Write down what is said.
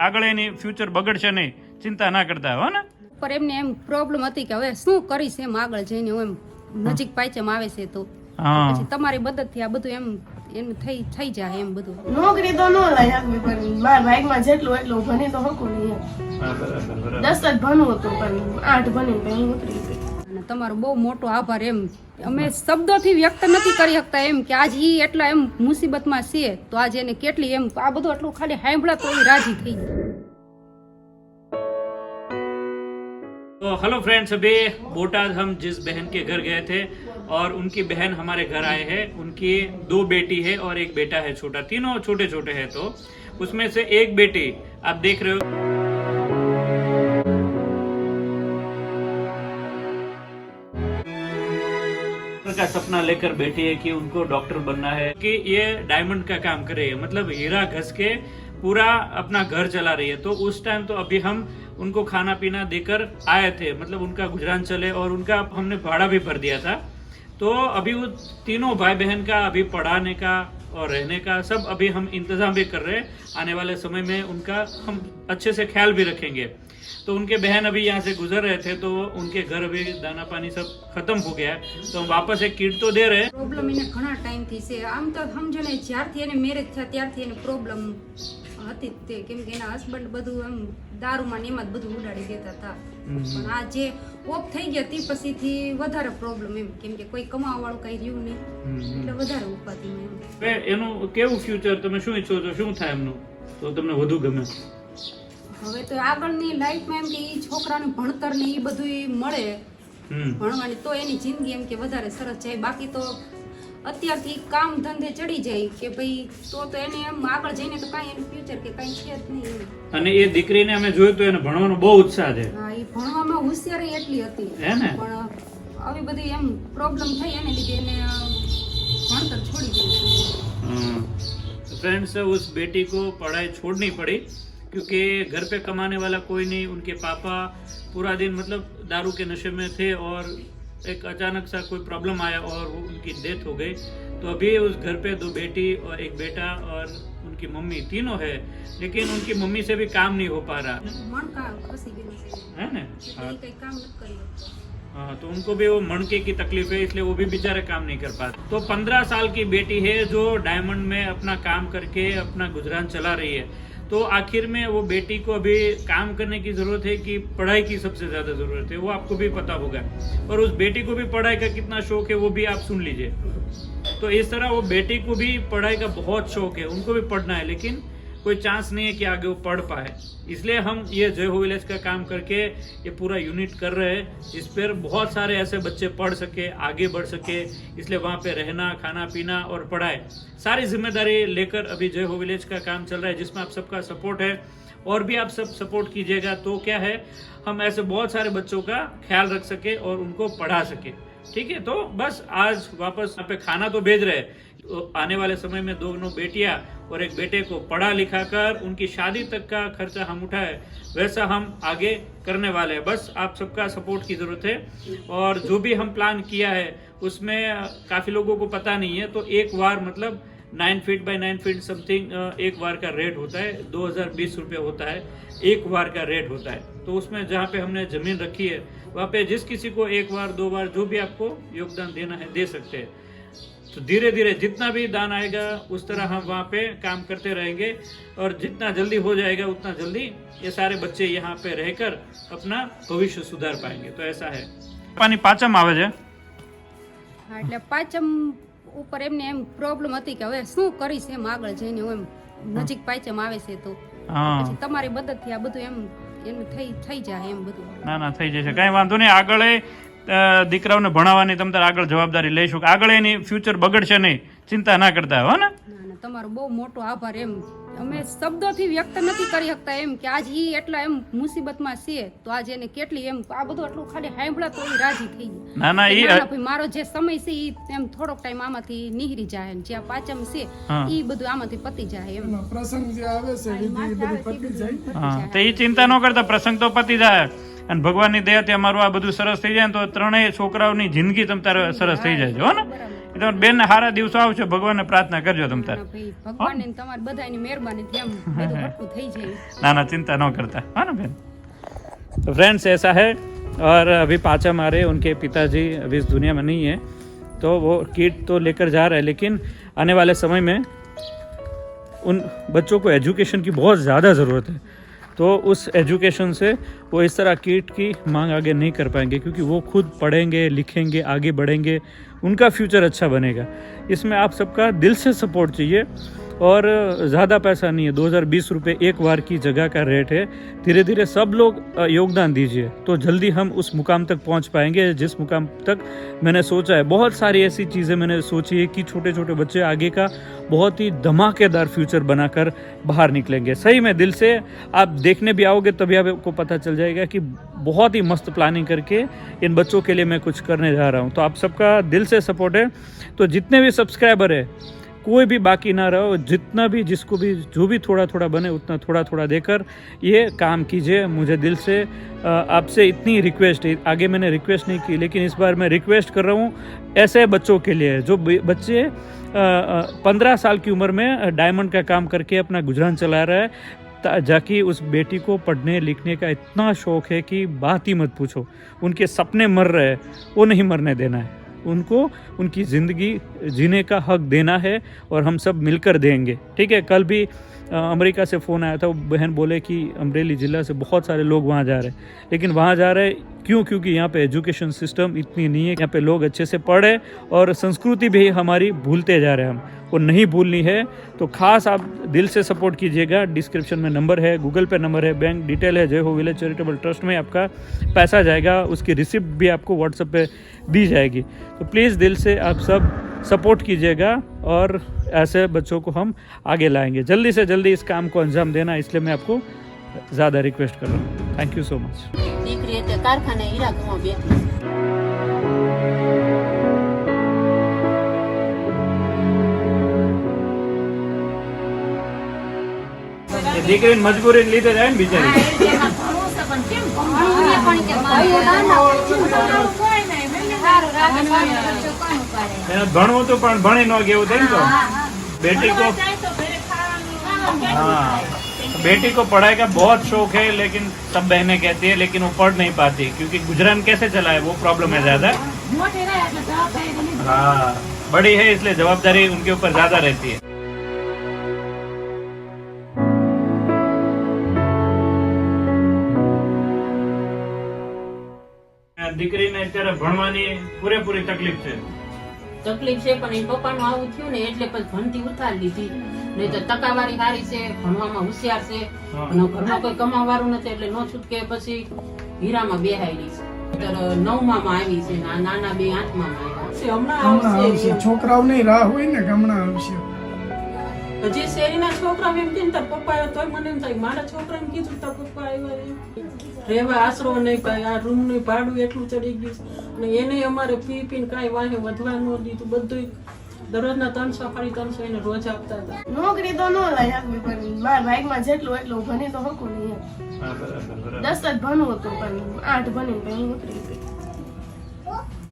આગળ એની ફ્યુચર બગડશે નહીં, ચિંતા ના કરતા હો ને. પર એમને એમ પ્રોબ્લેમ હતી કે હવે શું કરીશ એમ આગળ જઈને હું એમ નજીક પાયચમ આવે છે તો પછી તમારી મદદથી આ બધું એમ થઈ જાય એમ બધું. નોકરી તો ન લઈ શકવી પણ મારા ભાગમાં જેટલું એટલું ભણી તો શકું નહીં એમ. 10 જ ભણવું હતું પણ 8 ભણીને પછી હું ઉતરી ગઈ. અને તમારો બહુ મોટો આભાર એમ અમે શબ્દોથી વ્યક્ત નથી કરી શકતા એમ કે આજ ઈ એટલા એમ મુસીબતમાં છે તો આજે એને કેટલી એમ આ બધું એટલું ખાલી સાંભળા તો એ રાજી થઈ જાય. तो हेलो फ्रेंड्स, अभी बोटाद हम जिस बहन के घर गए थे और उनकी बहन हमारे घर आए हैं. उनकी 2 बेटी है और एक बेटा है छोटा, तीनों छोटे छोटे हैं. तो उसमें से एक बेटी आप देख रहे हो का सपना लेकर बैठी है कि उनको डॉक्टर बनना है, कि ये डायमंड का काम कर रही है, मतलब हीरा घस के पूरा अपना घर चला रही है. तो उस टाइम तो अभी हम उनको खाना पीना देकर आए थे, मतलब उनका गुजरान चले और उनका हमने भाड़ा भी भर दिया था. तो अभी वो तीनों भाई बहन का अभी पढ़ाने का और रहने का सब अभी हम इंतजाम भी कर रहे हैं. आने वाले समय में उनका हम अच्छे से ख्याल भी रखेंगे. तो उनके बहन अभी यहाँ से गुजर रहे थे तो उनके घर अभी दाना पानी सब खत्म हो गया है. तो हम वापस एक किट तो दे रहे हैं. પ્રોબ્લેમ એને ઘણા ટાઈમથી છે. આમ તો સમજો ને જ્યારથી એને મેરેજ થયા ત્યારથી એને પ્રોબ્લેમ હતી જ તે, કેમ કે એના હસબન્ડ બધું એમ દારૂમાં ને એમાં જ બધું ઉડાડી દેતા હતા. પણ આ જે ઓફ થઈ ગયા તે પછીથી વધારે પ્રોબ્લેમ એમ, કેમ કે કોઈ કમાવા વાળું કઈ રહ્યું નહીં એટલે વધારે ઉપાધિમાં એમ. હવે એનું કેવું ફ્યુચર, તમે શું ઈચ્છો છો, શું થાય એમનું તો તમને વધુ ગમે? હવે તો આગળની લાઈફમાં એમ કે ઈ છોકરાને ભણતર ને ઈ બધું મળે ભણવાની તો એની જિંદગી એમ કે વધારે સરસ જાય. બાકી તો અત્યારથી કામ ધંધે ચડી જાય કે ભાઈ તો એને એમ આગળ જઈને તો કાંઈ એનું ફ્યુચર કે કાંઈ છે જ નહીં એમ. અને એ દીકરીને અમે જોયું તો એને ભણવાનો બહુ ઉત્સાહ છે. હા, એ ભણવામાં હોશિયારી એટલી હતી હે ને? પણ આવી બધી એમ પ્રોબ્લેમ થઈ એને લીધે એને ભણતર છોડી દીધું. फ्रेंड्स, उस बेटी को पढ़ाई छोड़नी पड़ी क्योंकि घर पे कमाने वाला कोई नहीं. उनके पापा पूरा दिन मतलब दारू के नशे में थे और एक अचानक सा कोई प्रॉब्लम आया और वो उनकी डेथ हो गई. तो अभी उस घर पे 2 बेटी और एक बेटा और उनकी मम्मी तीनों है, लेकिन उनकी मम्मी से भी काम नहीं हो पा रहा મણ કા ખસી ગયેલું છે है ना. એટલે ઈ કંઈ કામ નથી કરી શકતો. हाँ, तो उनको भी वो मणके की तकलीफ है, इसलिए वो भी बेचारे काम नहीं कर पाते. तो 15 साल की बेटी है जो डायमंड में अपना काम करके अपना गुजरान चला रही है. तो आखिर में वो बेटी को अभी काम करने की जरूरत है कि पढ़ाई की सबसे ज्यादा जरूरत है, वो आपको भी पता होगा. और उस बेटी को भी पढ़ाई का कितना शौक है वो भी आप सुन लीजिए. तो इस तरह वो बेटी को भी पढ़ाई का बहुत शौक है, उनको भी पढ़ना है, लेकिन कोई चांस नहीं है कि आगे वो पढ़ पाए. इसलिए हम ये जय हो विलेज का काम करके ये पूरा यूनिट कर रहे हैं जिस पर बहुत सारे ऐसे बच्चे पढ़ सके, आगे बढ़ सके. इसलिए वहाँ पे रहना, खाना पीना और पढ़ाई सारी जिम्मेदारी लेकर अभी जय हो विलेज का काम चल रहा है, जिसमें आप सबका सपोर्ट है. और भी आप सब सपोर्ट कीजिएगा तो क्या है, हम ऐसे बहुत सारे बच्चों का ख्याल रख सके और उनको पढ़ा सके. ठीक है, तो बस आज वापस यहाँ पे खाना तो भेज रहे हैं. तो आने वाले समय में 2 बेटियां और एक बेटे को पढ़ा लिखा कर उनकी शादी तक का खर्चा हम उठाए, वैसा हम आगे करने वाले हैं. बस आप सबका सपोर्ट की जरूरत है. और जो भी हम प्लान किया है उसमें काफी लोगों को पता नहीं है, तो एक वार मतलब 9 फीट बाय 9 फीट समथिंग एक वार का रेट होता है. 2020 रुपये होता है, एक वार का रेट होता है. तो उसमें जहाँ पे हमने जमीन रखी है वहाँ पे जिस किसी को 1 वार 2 वार जो भी आपको योगदान देना है दे सकते हैं. तो धीरे धीरे जितना भी दान आएगा उस तरह हम वहाँ पे काम करते रहेंगे और जितना जल्दी हो जाएगा उतना जल्दी ये सारे बच्चे यहाँ पे रहकर अपना भविष्य सुधार पाएंगे. तो ऐसा है. पानी पाचम आवे છે. હા, એટલે પાચમ ઉપર એમને એમ પ્રોબ્લેમ હતી કે હવે શું કરીશ એમ આગળ જઈને હું એમ નજીક પાચમ આવે છે તો પછી તમારી મદદથી આ બધું એમ એનું થઈ જાય એમ બધું. ના ના થઈ જશે, કઈ વાંધો નહીં. આગળ દીકરાઓને ભણાવવાની તમે તાર આગળ જવાબદારી લઈશું. આગળ એની ફ્યુચર બગડશે નહીં, ચિંતા ના કરતા હો ને. ના ના, તમારો બહુ મોટો આભાર એમ અમે શબ્દોથી વ્યક્ત નથી કરી શકતા એમ કે આજ ઈ એટલા એમ મુસીબતમાં છે તો આજે એને કેટલી એમ આ બધું એટલું ખાલી સાંભળા તો ઈ રાજી થઈ જાય. ના ના, ઈ ભાઈ મારો જે સમય છે ઈ એમ થોડોક ટાઈમ આમાંથી નીકળી જાય ને જ્યાં પાચમ છે ઈ બધું આમાંથી પતી જાય એમ. પ્રસંગ જે આવે છે વિધિ બધું પતી જાય. હા, તો ઈ ચિંતા ન કરતા, પ્રસંગ તો પતી જાય અને ભગવાનની દયાથી અમારું આ બધું સરસ થઈ જાય તો 3 છોકરાઓની જિંદગી તમ તારે સરસ થઈ જાય છે હો ને. તમારા બેન સારા દિવસો આવશે, ભગવાનને પ્રાર્થના કરજો તમ તાર. ભાઈ ભગવાન ને તમારી બધાની મહેરબાની એમ બધું હરખું થઈ જાય. ना ना चिंता न करता है ना बहन. तो फ्रेंड्स ऐसा है, और अभी पाचा मारे उनके पिताजी अभी इस दुनिया में नहीं है, तो वो किट तो लेकर जा रहा है, लेकिन आने वाले समय में उन बच्चों को एजुकेशन की बहुत ज़्यादा ज़रूरत है. तो उस एजुकेशन से वो इस तरह किट की मांग आगे नहीं कर पाएंगे, क्योंकि वो खुद पढ़ेंगे, लिखेंगे, आगे बढ़ेंगे, उनका फ्यूचर अच्छा बनेगा. इसमें आप सबका दिल से सपोर्ट चाहिए, और ज़्यादा पैसा नहीं है, 2020 रुपये एक बार की जगह का रेट है. धीरे धीरे सब लोग योगदान दीजिए, तो जल्दी हम उस मुकाम तक पहुंच पाएंगे जिस मुकाम तक मैंने सोचा है. बहुत सारी ऐसी चीज़ें मैंने सोची है कि छोटे छोटे बच्चे आगे का बहुत ही धमाकेदार फ्यूचर बनाकर बाहर निकलेंगे. सही में दिल से आप देखने भी आओगे तभी आपको पता चल जाएगा कि बहुत ही मस्त प्लानिंग करके इन बच्चों के लिए मैं कुछ करने जा रहा हूँ. तो आप सबका दिल से सपोर्ट है. तो जितने भी सब्सक्राइबर है, कोई भी बाकी ना रहो, जितना भी जिसको भी जो भी थोड़ा थोड़ा बने उतना थोड़ा थोड़ा देकर ये काम कीजिए. मुझे दिल से आपसे इतनी रिक्वेस्ट है, आगे मैंने रिक्वेस्ट नहीं की, लेकिन इस बार मैं रिक्वेस्ट कर रहा हूँ ऐसे बच्चों के लिए जो बच्चे 15 साल की उम्र में डायमंड का काम करके अपना गुजरान चला रहा है, जाकि उस बेटी को पढ़ने लिखने का इतना शौक़ है कि बात ही मत पूछो. उनके सपने मर रहे हैं, वो नहीं मरने देना है. उनको उनकी ज़िंदगी जीने का हक देना है, और हम सब मिलकर देंगे. ठीक है. कल भी अमेरिका से फ़ोन आया था, वो बहन बोले कि अमरेली ज़िला से बहुत सारे लोग वहाँ जा रहे हैं, लेकिन वहाँ जा रहे क्यों? क्योंकि यहाँ पे एजुकेशन सिस्टम इतनी नहीं है, यहाँ पे लोग अच्छे से पढ़े, और संस्कृति भी हमारी भूलते जा रहे हैं हम, वो नहीं भूलनी है. तो खास आप दिल से सपोर्ट कीजिएगा. डिस्क्रिप्शन में नंबर है, गूगल पे नंबर है, बैंक डिटेल है. जय हो विलेज चैरिटेबल ट्रस्ट में आपका पैसा जाएगा, उसकी रिसिप्ट भी आपको व्हाट्सएप पे दी जाएगी. तो प्लीज़ दिल से आप सब सपोर्ट कीजिएगा, और ऐसे बच्चों को हम आगे लाएंगे. जल्दी से जल्दी इस काम को अंजाम देना, इसलिए मैं आपको ज़्यादा रिक्वेस्ट कर रहा हूँ. Thank you so much. દીકરી એટલે કારખાને હીરાગમાં બેઠી. દીકરીને મજબૂરી લીધે જાય ને બિચારી. એમાં ઘણું છે પણ કેમ ભણવું? એ પણ કે ભાઈઓ નાના હોય, છોકરાઓ કોઈ નહીં, મને સારું રાખે, મારું ખર્ચો કોણ ઉપાડે? એને ભણવું તો પણ ભણી ન ગયું થાય ને. તો बेटी को જાય તો ઘરે ખાવાનું हाँ, बेटी को पढ़ाई का बहुत शौक है, लेकिन सब बहनें कहती है लेकिन वो पढ़ नहीं पाती, क्योंकि गुजरान कैसे चला है वो प्रॉब्लम है ज़्यादा. મોટી રહે એટલે જવાબદારી બની हाँ, बड़ी है इसलिए जवाबदारी उनके ऊपर ज़्यादा रहती है. દીકરીને અત્યારે ભણવાની પૂરેપૂરી તકલીફ છે. તકલીફ છે, પણ એ પપ્પાનું આવું થયું ને એટલે પછી ભણતી ઉતારી લીધી. નહીં તો ટકાવારી સારી છે, ભણવામાં હોશિયાર છે, અને ઘરમાં કોઈ કમાવાળું નથી એટલે નો છૂટકે પછી હીરામાં બેહાયેલી છે. અત્યારે 9માં આવી છે, નાના બે 8માં આવ્યા. હમણાં આવશે. આવશે. છોકરાઓની રાહ હોય ને કે હમણાં આવશે. હજી શેરીના છોકરા એમ કે તાર પપ્પા આવ્યો તોય મને એમ થાય મારા છોકરાને કીધું તાર પપ્પા આવ્યા એમ. રહેવા આશરો નહીં ભાઈ, આ રૂમનું ભાડું એટલું ચડી ગયું છે, અને એને અમારે પી પીને કાંઈ વાહે વધવા ન દીધું. બધું દરરોજના 300 350 એને રોજ આપતા હતા. નોકરી તો ન લઈ શકવી, પણ મારા ભાગમાં જેટલું એટલું ભણી તો શકું નહીં એમ. 10 જ ભણવું હતું, પણ 8 ભણીને પછી હું ઉતરી ગઈ.